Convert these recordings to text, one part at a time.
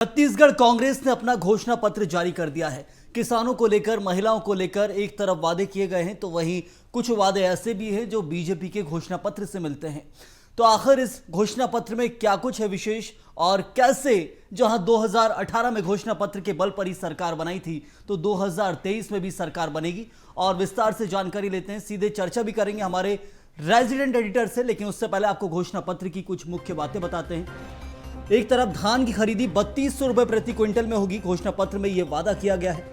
छत्तीसगढ़ कांग्रेस ने अपना घोषणा पत्र जारी कर दिया है। किसानों को लेकर, महिलाओं को लेकर एक तरफ वादे किए गए हैं, तो वहीं कुछ वादे ऐसे भी हैं जो बीजेपी के घोषणा पत्र से मिलते हैं। तो आखिर इस घोषणा पत्र में क्या कुछ है विशेष, और कैसे जहां 2018 में घोषणा पत्र के बल पर ही सरकार बनाई थी, तो 2023 में भी सरकार बनेगी, और विस्तार से जानकारी लेते हैं। सीधे चर्चा भी करेंगे हमारे रेजिडेंट एडिटर से, लेकिन उससे पहले आपको घोषणा पत्र की कुछ मुख्य बातें बताते हैं। एक तरफ धान की खरीदी 3200 रुपए प्रति क्विंटल में होगी। घोषणा पत्र में यह वादा किया गया है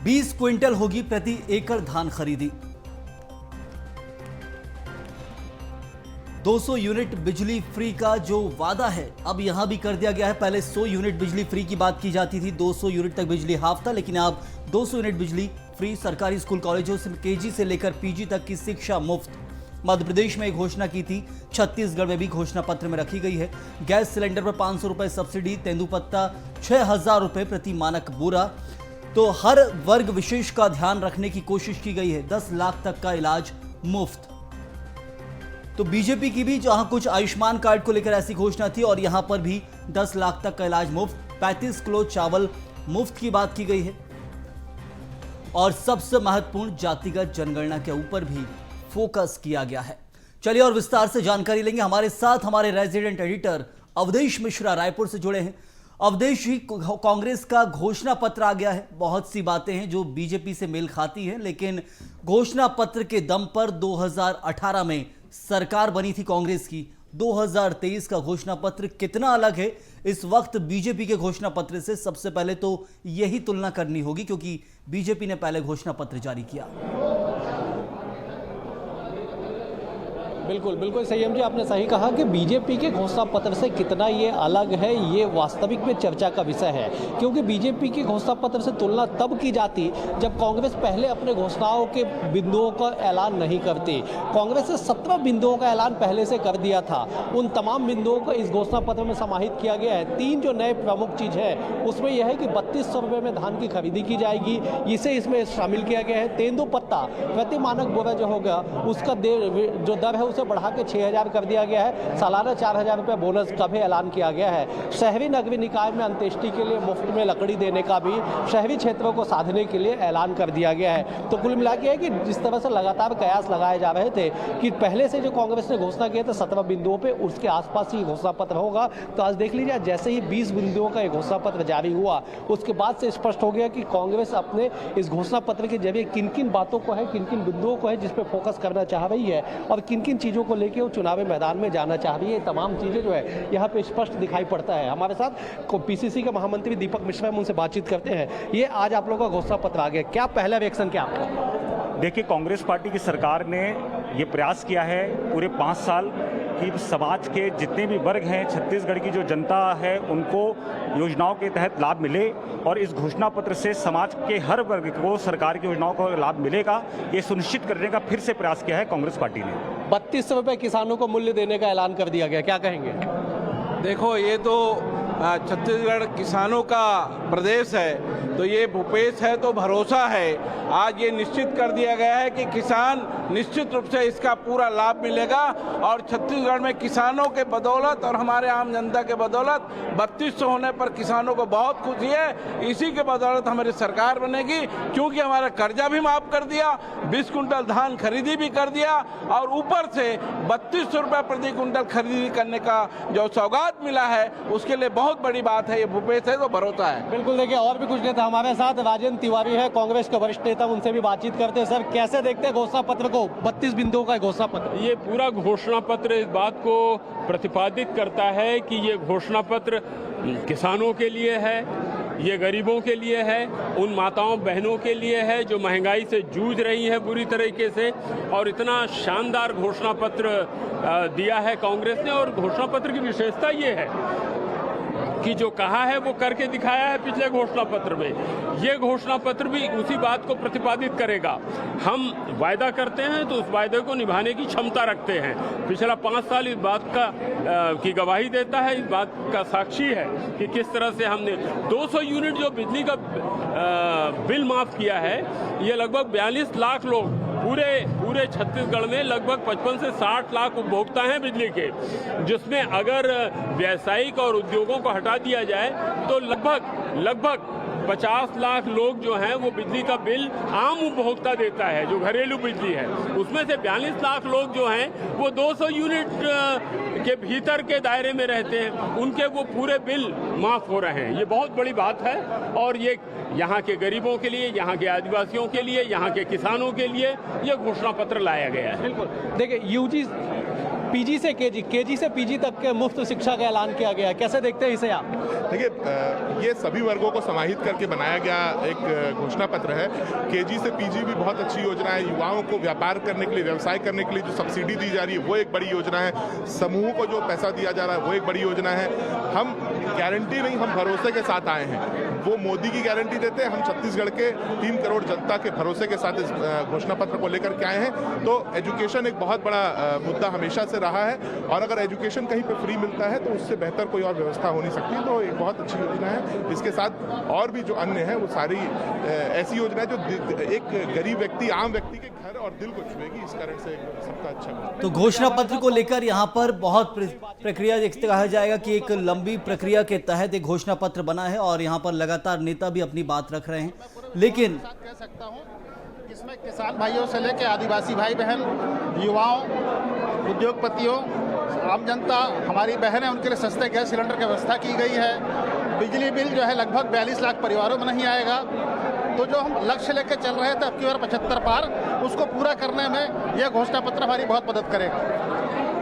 20 क्विंटल होगी प्रति एकड़ धान खरीदी। 200 यूनिट बिजली फ्री का जो वादा है अब यहां भी कर दिया गया है। पहले 100 यूनिट बिजली फ्री की बात की जाती थी, 200 यूनिट तक बिजली हाफ था, लेकिन अब 200 यूनिट बिजली फ्री। सरकारी स्कूल कॉलेजों से केजी से लेकर पीजी तक की शिक्षा मुफ्त। मध्य प्रदेश में घोषणा की थी, छत्तीसगढ़ में भी घोषणा पत्र में रखी गई है। गैस सिलेंडर पर 500 रुपए सब्सिडी, तेंदुपत्ता 6000 रुपए प्रति मानक बोरा। तो हर वर्ग विशेष का ध्यान रखने की कोशिश की गई है। 10 लाख तक का इलाज मुफ्त। तो बीजेपी की भी जहां कुछ आयुष्मान कार्ड को लेकर ऐसी घोषणा थी, और यहां पर भी 10 लाख तक का इलाज मुफ्त। 35 किलो चावल मुफ्त की बात की गई है, और सबसे महत्वपूर्ण जातिगत जनगणना के ऊपर भी फोकस किया गया है। चलिए और विस्तार से जानकारी लेंगे। हमारे साथ हमारे रेजिडेंट एडिटर अवधेश मिश्रा रायपुर से जुड़े हैं। अवधेश जी, कांग्रेस का घोषणा पत्र आ गया है। बहुत सी बातें हैं जो बीजेपी से मेल खाती हैं, लेकिन घोषणा पत्र के दम पर 2018 में सरकार बनी थी कांग्रेस की। 2023 का घोषणा पत्र कितना अलग है इस वक्त बीजेपी के घोषणा पत्र से? सबसे पहले तो यही तुलना करनी होगी, क्योंकि बीजेपी ने पहले घोषणा पत्र जारी किया। बिल्कुल संयम जी, आपने सही कहा कि बीजेपी के घोषणा पत्र से कितना ये अलग है, ये वास्तविक में चर्चा का विषय है। क्योंकि बीजेपी के घोषणा पत्र से तुलना तब की जाती जब कांग्रेस पहले अपने घोषणाओं के बिंदुओं का ऐलान नहीं करती। कांग्रेस ने 17 बिंदुओं का ऐलान पहले से कर दिया था। उन तमाम बिंदुओं को इस घोषणा पत्र में समाहित किया गया है। 3 जो नए प्रमुख चीज़ है उसमें यह है कि 3200 रुपये में धान की खरीदी की जाएगी, इसे इसमें शामिल किया गया है। तेंदुपत्ता प्रति मानक बोरा जो होगा उसका जो दर है उसे बढ़ा के 6000 कर दिया गया है। सालाना 4000 रुपये बोनस का भी ऐलान किया गया है। शहरी नगरीय निकाय में अंत्येष्टि के लिए मुफ्त में लकड़ी देने का भी शहरी क्षेत्रों को साधने के लिए ऐलान कर दिया गया है। तो कुल मिला के है कि जिस तरह से लगातार कयास लगाए जा रहे थे कि पहले से जो कांग्रेस ने घोषणा किया था 17 बिंदुओं पर, उसके आसपास ही घोषणा पत्र होगा। तो आज देख लीजिए, जैसे ही 20 बिंदुओं का घोषणा पत्र जारी हुआ उसके बाद से स्पष्ट हो गया कि कांग्रेस अपने इस घोषणा पत्र के जरिए किन किन बातों को है, किन किन बिंदुओं को है जिस पर फोकस करना चाह रही है, और किन किन चीज़ों को लेकर वो चुनावी मैदान में जाना चाह रही है। तमाम चीजें जो है यहाँ पे स्पष्ट दिखाई पड़ता है। हमारे साथ पीसीसी के महामंत्री दीपक मिश्रा हैं, उनसे बातचीत करते हैं। ये आज आप लोगों का घोषणा पत्र आ गया, क्या पहला रिएक्शन क्या आपका? देखिए, कांग्रेस पार्टी की सरकार ने ये प्रयास किया है पूरे 5 साल कि समाज के जितने भी वर्ग हैं, छत्तीसगढ़ की जो जनता है, उनको योजनाओं के तहत लाभ मिले, और इस घोषणा पत्र से समाज के हर वर्ग को सरकार की योजनाओं का लाभ मिलेगा, ये सुनिश्चित करने का फिर से प्रयास किया है कांग्रेस पार्टी ने। 3200 रुपये किसानों को मूल्य देने का ऐलान कर दिया गया, क्या कहेंगे? देखो, ये तो छत्तीसगढ़ किसानों का प्रदेश है, तो ये भूपेश है तो भरोसा है। आज ये निश्चित कर दिया गया है कि किसान निश्चित रूप से इसका पूरा लाभ मिलेगा, और छत्तीसगढ़ में किसानों के बदौलत और हमारे आम जनता के बदौलत 3200 होने पर किसानों को बहुत खुशी है। इसी के बदौलत हमारी सरकार बनेगी, क्योंकि हमारा कर्जा भी माफ कर दिया, 20 कुंटल धान खरीदी भी कर दिया, और ऊपर से 3200 रुपये प्रति कुंटल खरीदी करने का जो सौगात मिला है उसके लिए बहुत बड़ी बात है। ये भूपेश है तो भरोसा है। बिल्कुल, देखिए और भी कुछ नेता हमारे साथ, राजेंद्र तिवारी है कांग्रेस के वरिष्ठ नेता, उनसे भी बातचीत करते हैं। सर, कैसे देखते हैं घोषणा पत्र को, 32 बिंदुओं का घोषणा पत्र? ये पूरा घोषणा पत्र इस बात को प्रतिपादित करता है कि ये घोषणा पत्र किसानों के लिए है, ये गरीबों के लिए है, उन माताओं बहनों के लिए है जो महंगाई से जूझ रही है बुरी तरीके से। और इतना शानदार घोषणा पत्र दिया है कांग्रेस ने, और घोषणा पत्र की विशेषता ये है कि जो कहा है वो करके दिखाया है पिछले घोषणा पत्र में। ये घोषणा पत्र भी उसी बात को प्रतिपादित करेगा। हम वायदा करते हैं तो उस वायदे को निभाने की क्षमता रखते हैं। पिछला 5 साल इस बात का की गवाही देता है, इस बात का साक्षी है कि किस तरह से हमने 200 यूनिट जो बिजली का बिल माफ किया है, ये लगभग 42 लाख लोग पूरे छत्तीसगढ़ में लगभग 55 से 60 लाख उपभोक्ता हैं बिजली के, जिसमें अगर व्यावसायिक और उद्योगों को हटा दिया जाए तो लगभग 50 लाख लोग जो हैं वो बिजली का बिल आम उपभोक्ता देता है, जो घरेलू बिजली है। उसमें से 42 लाख लोग जो हैं वो 200 यूनिट के भीतर के दायरे में रहते हैं, उनके वो पूरे बिल माफ हो रहे हैं। ये बहुत बड़ी बात है और ये यहाँ के गरीबों के लिए, यहाँ के आदिवासियों के लिए, यहाँ के किसानों के लिए ये घोषणा पत्र लाया गया है। बिल्कुल, देखिए यूजी पीजी से केजी, केजी से पीजी तक के मुफ्त शिक्षा का ऐलान किया गया है, कैसे देखते हैं इसे आप? देखिए, ये सभी वर्गों को समाहित करके बनाया गया एक घोषणा पत्र है। केजी से पीजी भी बहुत अच्छी योजना है। युवाओं को व्यापार करने के लिए, व्यवसाय करने के लिए जो सब्सिडी दी जा रही है वो एक बड़ी योजना है। समूह को जो पैसा दिया जा रहा है वो एक बड़ी योजना है। हम गारंटी नहीं, हम भरोसे के साथ आए हैं। वो मोदी की गारंटी देते हैं, हम छत्तीसगढ़ के 3 करोड़ जनता के भरोसे के साथ इस घोषणा पत्र को लेकर के आए हैं। तो एजुकेशन एक बहुत बड़ा मुद्दा हमेशा से रहा है और अगर एजुकेशन कहीं पे फ्री मिलता है तो उससे बेहतर कोई और व्यवस्था हो नहीं सकती। तो एक बहुत अच्छी योजना है। इसके साथ और भी जो अन्य है वो सारी ऐसी योजना है जो एक गरीब व्यक्ति, आम व्यक्ति के घर और दिल को छुएगी। इस कारण से सबका अच्छा। तो घोषणा पत्र को लेकर यहाँ पर बहुत प्रक्रिया कहा जाएगा कि एक लंबी प्रक्रिया के तहत एक घोषणा पत्र बना है और यहाँ पर लगातार नेता भी अपनी बात रख रहे हैं। लेकिन कह सकता हूँ इसमें किसान भाइयों से लेकर आदिवासी भाई बहन, युवाओं, उद्योगपतियों, आम जनता, हमारी बहन है, उनके लिए सस्ते गैस सिलेंडर की व्यवस्था की गई है। बिजली बिल जो है लगभग 42 लाख परिवारों में नहीं आएगा। तो जो हम लक्ष्य लेकर चल रहे थे अब की बार 75 पार, उसको पूरा करने में यह घोषणा पत्र हमारी बहुत मदद करेगा।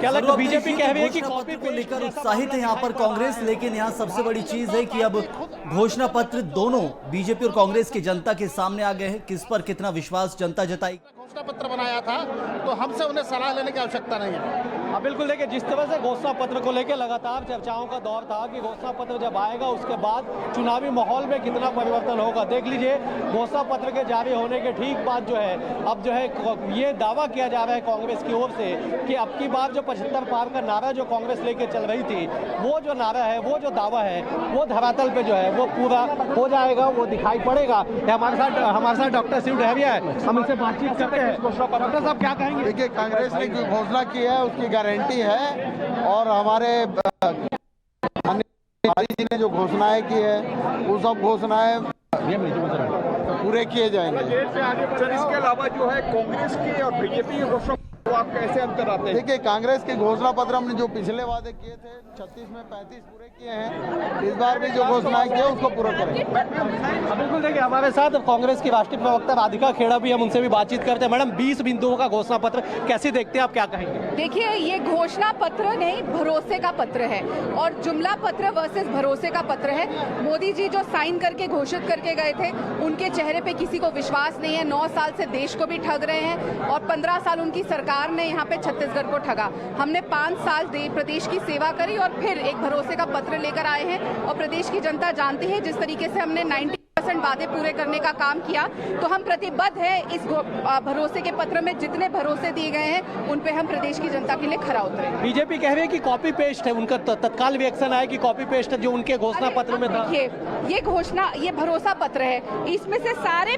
क्या लगता है बीजेपी कह रही है कि घोषणा कॉपी पत्र को लेकर उत्साहित है यहाँ पर कांग्रेस, लेकिन यहाँ सबसे बड़ी चीज है कि अब घोषणा पत्र दोनों बीजेपी और कांग्रेस की जनता के सामने आ गए हैं। किस पर कितना विश्वास जनता जताई? घोषणा पत्र बनाया था तो हमसे उन्हें सलाह लेने की आवश्यकता नहीं है। हाँ बिल्कुल, देखिए जिस तरह से घोषणा पत्र को लेकर लगातार चर्चाओं का दौर था कि घोषणा पत्र जब आएगा उसके बाद चुनावी माहौल में कितना परिवर्तन होगा। देख लीजिए, घोषणा पत्र के जारी होने के ठीक बाद जो है अब जो है ये दावा किया जा रहा है कांग्रेस की ओर से कि अब की बार जो 75 पार का नारा जो कांग्रेस लेके चल रही थी, वो जो नारा है, वो जो दावा है, वो धरातल पे जो है वो पूरा हो जाएगा, वो दिखाई पड़ेगा। हमारे साथ डॉक्टर शिव डहरिया है, हम इनसे बातचीत करते हैं। डॉक्टर साहब क्या कहेंगे? देखिए, कांग्रेस ने जो घोषणा की है उसकी गारंटी है और हमारे जी ने जो घोषणाएं की है वो सब घोषणाएं पूरे किए जाएंगे। इसके अलावा जो है कांग्रेस की और बीजेपी की घोषणा तो आप कैसे अंतर आते हैं? देखिए, कांग्रेस के घोषणा पत्र हमने जो पिछले वादे किए थे 36 में 35 पूरे किए हैं। इस बार भी जो घोषणाएं की है उसको पूरा करेंगे। बिल्कुल, देखिए हमारे साथ कांग्रेस की राष्ट्रीय प्रवक्ता राधिका खेड़ा भी, हम उनसे भी बातचीत करते हैं। मैडम, 20 बिंदुओं का घोषणा पत्र कैसे देखते हैं आप, क्या कहेंगे? देखिए, ये घोषणा पत्र नहीं, भरोसे का पत्र है और जुमला पत्र वर्सेस भरोसे का पत्र है। मोदी जी जो साइन करके घोषित करके गए थे, उनके चेहरे पे किसी को विश्वास नहीं है। 9 साल से देश को भी ठग रहे हैं और 15 साल उनकी सरकार ने यहाँ पे छत्तीसगढ़ को ठगा। हमने 5 साल प्रदेश की सेवा करी और फिर एक भरोसे का पत्र लेकर आए हैं और प्रदेश की जनता जानती है जिस तरीके से हमने 90% वादे पूरे करने का काम किया, तो हम प्रतिबद्ध है इस भरोसे के पत्र में जितने भरोसे दिए गए हैं उन पे हम प्रदेश की जनता के लिए खरा उतरे। बीजेपी कह रही है कि कॉपी पेस्ट है, उनका तत्काल रिएक्शन आया कि कॉपी पेस्ट है जो उनके घोषणा पत्र में था। देखिए, ये घोषणा, ये भरोसा पत्र है, इसमें से सारे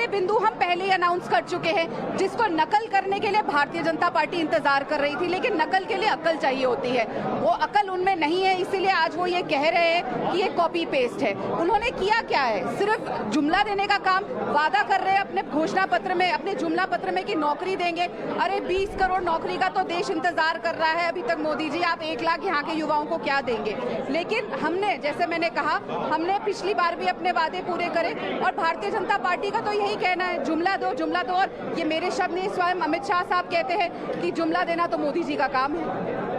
बिंदु हम पहले ही अनाउंस कर चुके हैं, जिसको नकल करने के लिए भारतीय जनता पार्टी इंतजार कर रही थी। लेकिन नकल के लिए अकल चाहिए होती है, वो अकल उनमें नहीं है, इसीलिए आज वो ये कह रहे हैं कि ये कॉपी पेस्ट है। उन्होंने किया क्या है? सिर्फ जुमला देने का काम, वादा कर रहे हैं अपने घोषणा पत्र में, अपने जुमला पत्र में कि नौकरी देंगे। अरे 20 करोड़ नौकरी का तो देश इंतजार कर रहा है अभी तक। मोदी जी, आप 1 लाख यहाँ के युवाओं को क्या देंगे? लेकिन हमने, जैसे मैंने कहा, हमने पिछली बार भी अपने वादे पूरे करे और भारतीय जनता पार्टी का तो यही कहना है, जुमला दो, जुमला दो। और ये मेरे शब्द नहीं, स्वयं अमित शाह साहब कहते हैं कि जुमला देना तो मोदी जी का काम है।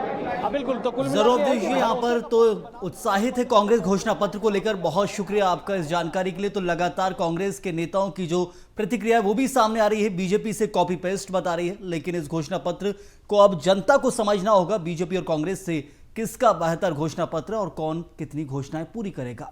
बिल्कुल, तो कुल जरूर देखिए, यहाँ पर तो उत्साहित है कांग्रेस घोषणा पत्र को लेकर। बहुत शुक्रिया आपका इस जानकारी के लिए। तो लगातार कांग्रेस के नेताओं की जो प्रतिक्रिया है वो भी सामने आ रही है, बीजेपी से कॉपी पेस्ट बता रही है। लेकिन इस घोषणा पत्र को अब जनता को समझना होगा, बीजेपी और कांग्रेस से किसका बेहतर घोषणा पत्र और कौन कितनी घोषणाएं पूरी करेगा।